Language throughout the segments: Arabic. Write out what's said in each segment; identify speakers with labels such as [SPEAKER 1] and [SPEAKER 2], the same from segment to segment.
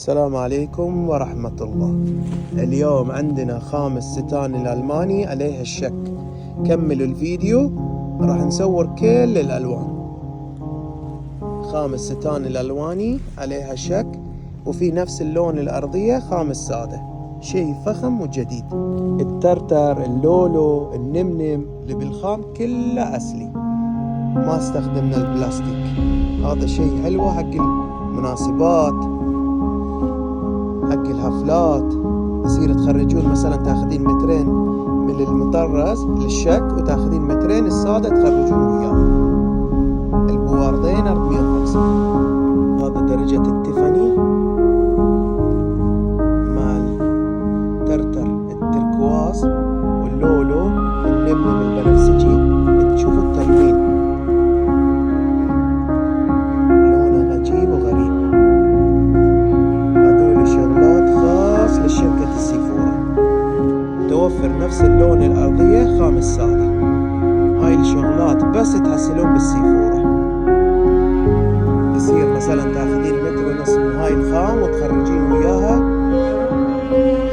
[SPEAKER 1] السلام عليكم ورحمة الله. اليوم عندنا خامس ستان الألماني عليها الشك. كملوا الفيديو راح نصور كل الألوان. خامس ستان الألواني عليها شك، وفي نفس اللون الأرضية خامس سادة. شيء فخم وجديد. الترتر، اللولو، النمنم اللي بالخام كله أصلي، ما استخدمنا البلاستيك. هذا شيء حلو حق المناسبات، حق الحفلات. يصير تخرجون مثلا تاخذين مترين من المطرز للشك وتاخذين مترين السادة تخرجون وياه. البواردين 450. هذا درجة التيفاني مع الترتر التركواز واللولو النمنم البنفسجي. تشوفوا التلوين لونه عجيب وغريب. لشركة السيفورة توفر نفس اللون الأرضية خامس سادة. هاي الشغلات بس تحصلون بالسيفورة. يصير مثلا تاخذين متر ونص من هاي الخام وتخرجين وياها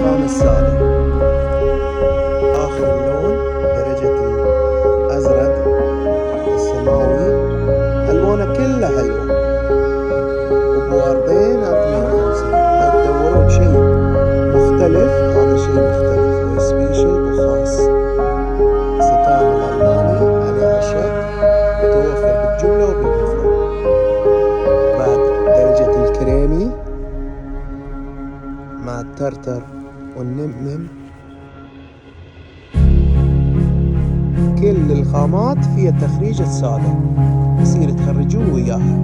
[SPEAKER 1] خامس سادة. آخر اللون درجة الأزرق السماوي، ألوانه كلها حلوة. وبواردين 450. لو تدورون شيء مختلف، هذا شيء مختلف وسبيشل وخاص. ستان الألماني عليها شك، متوفر بالجملة وبالمفرد. بعد درجة الكريمي مع الترتر والنمنم، كل الخامات فيها تخريج السادة، يصير تخرجون وياها.